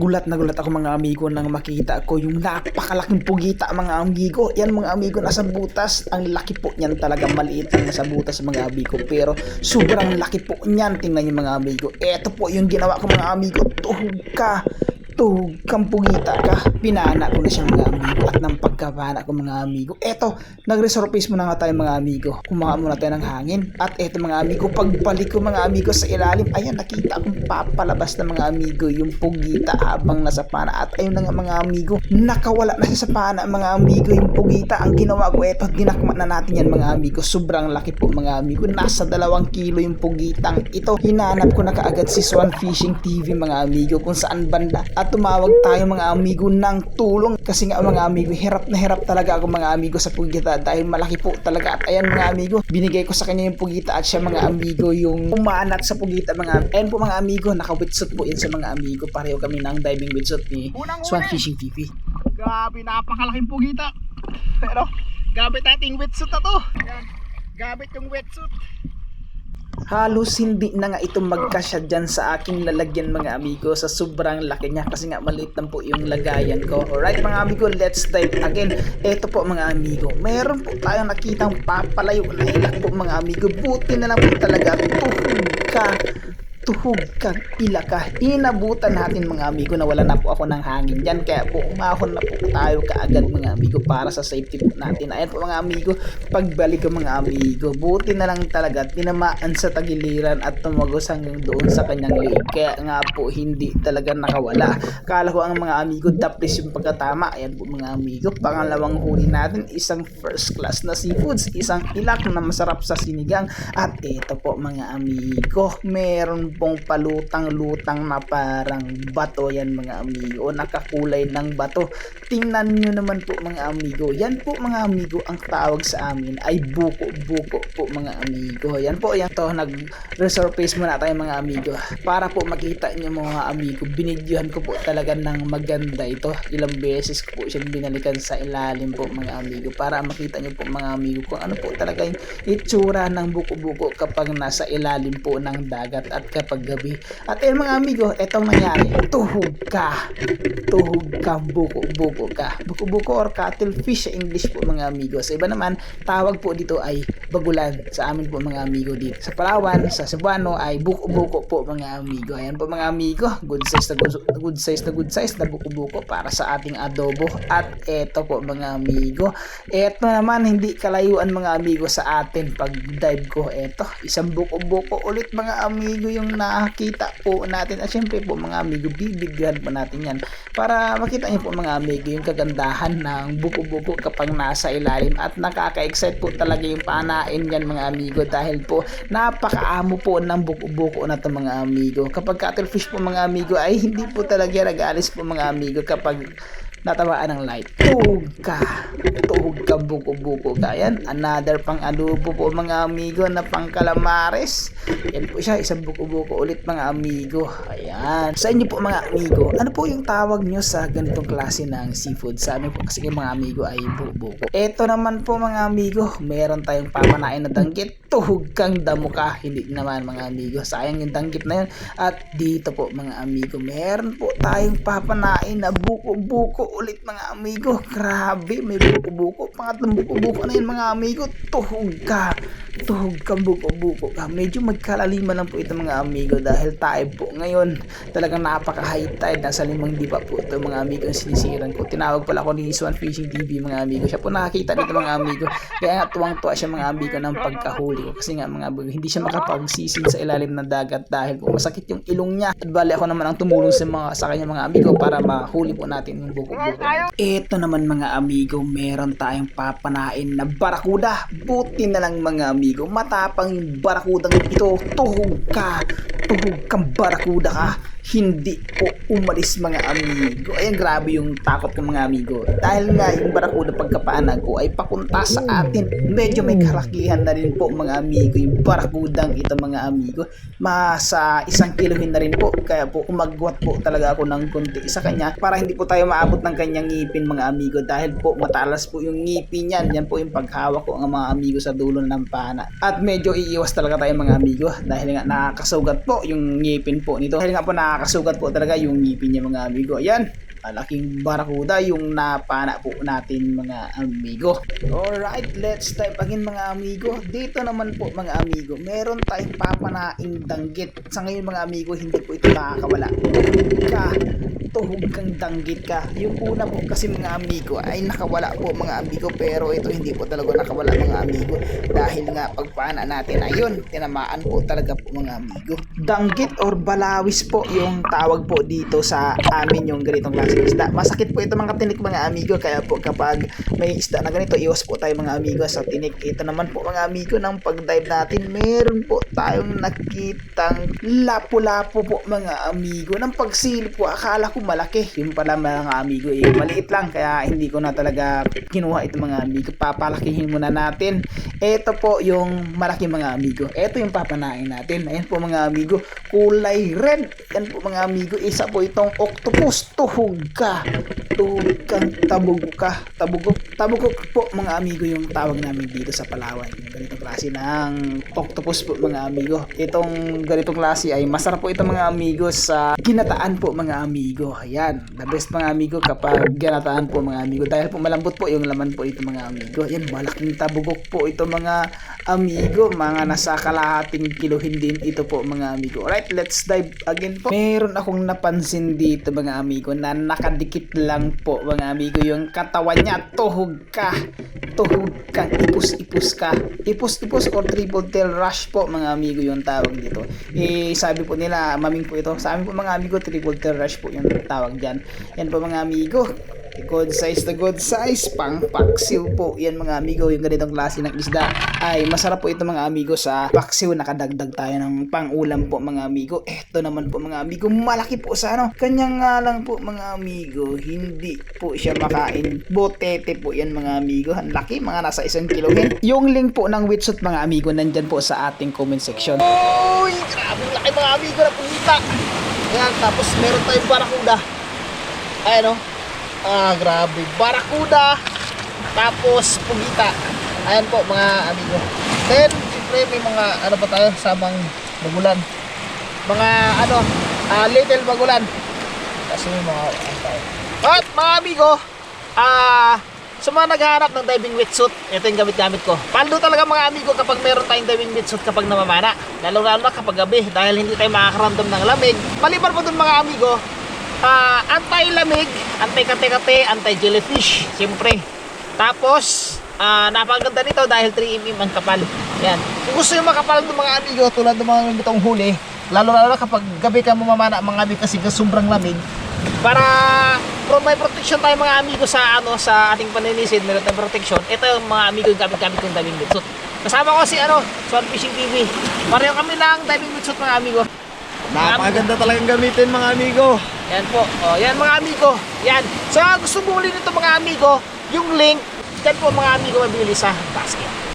Gulat na gulat ako mga amigo nang makita ko yung napakalaking pugita mga amigo. Yan mga amigo, nasa butas. Ang laki po niyan, talaga maliit lang nasa butas mga amigo. Pero sobrang laki po niyan. Tingnan niyo mga amigo. Eto po yung ginawa ko mga amigo. Tuhog kang pugita ka. Pinana ko na siya mga amigo. At ng pagkapana ko mga amigo, eto, nag-resurface muna nga tayo mga amigo. Kumaha muna tayo ng hangin. At eto mga amigo, pagbalik ko mga amigo sa ilalim, ayan, nakita akong papalabas na mga amigo yung pugita habang nasa pana. At ayun na nga mga amigo, nakawala na siya sa pana mga amigo yung pugita. Ang ginawa ko, eto, dinakma na natin yan mga amigo. Sobrang laki po mga amigo. Nasa 2 kilo yung pugitang ito. Hinanap ko na kaagad si Swan Fishing TV mga amigo kung saan banda. At tumawag tayo mga amigo ng tulong. Kasi nga mga amigo, hirap na hirap talaga ako mga amigo sa pugita dahil malaki po talaga. At ayan mga amigo, binigay ko sa kanya yung pugita at siya mga amigo yung umanat sa pugita mga. Ayan po mga amigo, naka-wetsuit po yun sa mga amigo. Pareho kami ng diving wetsuit ni Swan Fishing TV. Grabe, napakalaking pugita. Pero gamit nating wetsuit na to. Ayan, gamit yung wetsuit. Halos hindi na nga ito magkasya dyan sa aking lalagyan mga amigo sa sobrang laki niya kasi nga maliit lang po yung lagayan ko. Alright mga amigo, let's dive again. Ito po mga amigo, meron po tayong nakitang papalayo na ilak po mga amigo. Buti na lang po talaga, tuhog ka, ila ka. Inabutan natin mga amigo na wala na po ako ng hangin dyan. Kaya po umahon na po tayo kaagad mga amigo para sa safety po natin. Ayan po mga amigo, pagbalik ko mga amigo, buti na lang talaga tinamaan sa tagiliran at tumagos hanggang doon sa kanyang leeg. Kaya nga po hindi talaga nakawala. Kala ko ang mga amigo tapos yung pagkatama. Ayan po mga amigo, pangalawang huli natin, isang first class na seafoods, isang ilak na masarap sa sinigang. At ito po mga amigo, meron pong palutang-lutang na parang bato yan mga amigo, nakakulay ng bato. Tingnan nyo naman po mga amigo, yan po mga amigo, ang tawag sa amin ay buko-buko po mga amigo. Yan po, yan to, nag-resurface muna tayo mga amigo para po makita nyo mga amigo. Binidyohan ko po talaga ng maganda ito, ilang beses ko po siya binalikan sa ilalim po mga amigo para makita nyo po mga amigo kung ano po talaga yung itsura ng buko-buko kapag nasa ilalim po ng dagat at kapag gabi. At ayun mga amigo, etong nangyari, tuhog ka, buko-buko ka. Buko-buko or cuttlefish sa English po mga amigo. Sa iba naman, tawag po dito ay bagulan. Sa amin po mga amigo dito sa Palawan, sa Cebuano ay buko-buko po mga amigo. Ayan po mga amigo, good size na buko-buko para sa ating adobo. At eto po mga amigo, eto naman hindi kalayuan mga amigo sa atin pag dive ko. Eto, isang buko-buko ulit mga amigo yung nakita po natin. At syempre po mga amigo, bibigyan po natin yan para makita niyo po mga amigo yung kagandahan ng buko-buko kapag nasa ilalim. At nakaka-excite po talaga yung panain yan mga amigo dahil po napakaamo po ng buko-buko na to mga amigo. Kapag cuttlefish po mga amigo ay hindi po talaga nag-aalis po mga amigo kapag natawaan ng light. Tuhog ka buko-buko ka. Yan, another pang adobo po mga amigo na pang calamares. Yan po siya, isang buko-buko ulit mga amigo. Ayan, sa inyo po mga amigo, ano po yung tawag nyo sa ganitong klase ng seafood? Sa amin po kasi mga amigo ay buko-buko. Eto naman po mga amigo, meron tayong papanain na danggit. Tuhog kang damo ka. Hindi naman mga amigo, sayang yung danggit na yun. At dito po mga amigo, meron po tayong papanain na buko-buko ulit mga amigo. Grabe, may buko-buko, pangatlong buko-buko na yun mga amigo. Tuhog ka buko-buko ka. Medyo magkalaliman lang po ito mga amigo dahil tayo po ngayon talagang napaka-high tide, nasa 5 diba po ito mga amigo ang sinisiran ko. Tinawag pala ako ni Swan Fishing TV mga amigo, siya po nakakita dito mga amigo, kaya nga tuwang-tuwa siya mga amigo ng pagkahuli ko kasi nga mga amigo hindi siya makapagsisid sa ilalim ng dagat dahil po masakit yung ilong niya. At bali ako naman ang tumulong sa kanya mga amigo para mahuli po natin yung buko-buko. Ito naman mga amigo, meron tayong papanain na barakuda. Buti na lang mga amigo, matapang yung barakudang ito. Tuhog kang barakuda ka. Hindi po umalis mga amigo. Ayan, grabe yung takot ko mga amigo dahil nga yung barakuda pagkapaanag ko ay papunta sa atin. Medyo may kalakihan na rin po mga amigo yung barakudang ito mga amigo. Sa 1 kilohin na rin po. Kaya po umagwat po talaga ako ng konti sa kanya para hindi po tayo maabot ng kanyang ngipin mga amigo dahil po matalas po yung ngipin yan. Yan po yung paghawak ko ng mga amigo sa dulo ng pana. At medyo iiwas talaga tayo mga amigo dahil nga nakakasugat po yung ngipin po nito. Dahil nga po nakakasugat po talaga yung ngipin niya mga amigo. Ayan, malaking barakuda yung napana po natin mga amigo. Alright, let's dive again mga amigo. Dito naman po mga amigo, meron tayong papanaing danggit. Sa ngayon mga amigo, hindi po ito nakakawala. Tuhog kang danggit ka. Yung una po kasi mga amigo ay nakawala po mga amigo, pero ito hindi po talaga nakawala mga amigo dahil nga pagpana natin ayun, tinamaan po talaga po mga amigo. Danggit or balawis po yung tawag po dito sa amin yung ganitong klaseng isda. Masakit po ito mga tinik mga amigo, kaya po kapag may isda na ganito, iwas po tayo mga amigo sa tinik. Ito naman po mga amigo, ng pag-dive natin, meron po tayong nakitang lapu-lapu po mga amigo. Ng pagsilip po, akala ko malaki, yung pala mga amigo maliit lang, kaya hindi ko na talaga kinuha ito mga amigo. Papalakihin muna natin. Ito po yung malaki mga amigo. Ito yung papanain natin. Ayan po mga amigo, kulay red. Yan po mga amigo, isa po itong octopus. Tuhog kang tabugok po mga amigo yung tawag namin dito sa Palawan. Yung ganitong klase ng octopus po mga amigo. Itong ganitong klase ay masarap po ito mga amigo sa ginataan po mga amigo. Ayan, the best mga amigo kapag ginataan po mga amigo dahil po malambot po yung laman po ito mga amigo. Ayan, malaking tabugok po ito mga amigo, mga nasa kalahating kilohin din ito po mga amigo. Alright, let's dive again po. Meron akong napansin dito mga amigo na nakadikit lang po mga amigo yung katawan niya. Tuhog kang ipus or triple tail rush po mga amigo yung tawag dito. Sabi po nila maming po ito, sa amin po mga amigo triple tail rush po yung tawag dyan. Yan po mga amigo, good size na good size, pang paksiw po yan mga amigo. Yung ganitong klase ng isda ay masarap po ito mga amigo sa paksiw. Nakadagdag tayo ng pang-ulam po mga amigo. Eto naman po mga amigo, malaki po sa kanya nga lang po mga amigo, hindi po siya makain. Botete po yan mga amigo, ang laki, mga nasa 1 kilohin. Yung link po ng wetsuit mga amigo nandyan po sa ating comment section. Uy, grabe laki mga amigo na pungita. Ayan, tapos meron tayong barakuda. Ayan o. Grabe, barakuda, tapos pugita. Ayan po mga amigo. Then, siyempre may mga pa tayo, samang bagulan. Mga little bagulan. Kasi may mga tayo. At mga amigo, sa mga naghahanap ng diving wetsuit, ito yung gamit-gamit ko. Paldo talaga mga amigo kapag meron tayong diving wetsuit kapag namamana. Lalo-lalo na kapag gabi dahil hindi tayo makakaramdam ng lamig. Maliban po dun mga amigo, anti-lamig, anti-kate-kate, anti-jellyfish, siyempre. Tapos, napakaganda nito dahil 3mm ang kapal. Yan. Kung gusto nyo makapal ng mga amigo, tulad ng mga bitong huli, lalo-lalo kapag gabi ka mamamana mga amigo kasi sobrang lamig, para may protection tayo mga amigo sa sa ating paninisid, meron tayong protection. Ito yung mga amigo yung gamit-gamit kong diving wetsuit. Kasama ko si Swan Fishing TV. Pareho kami lang diving wetsuit mga amigo. Napakaganda talagang gamitin mga amigo. Yan po. Yan mga amigo. Yan. So gusto bumili nito mga amigo, yung link, dyan po mga amigo mabili sa basket.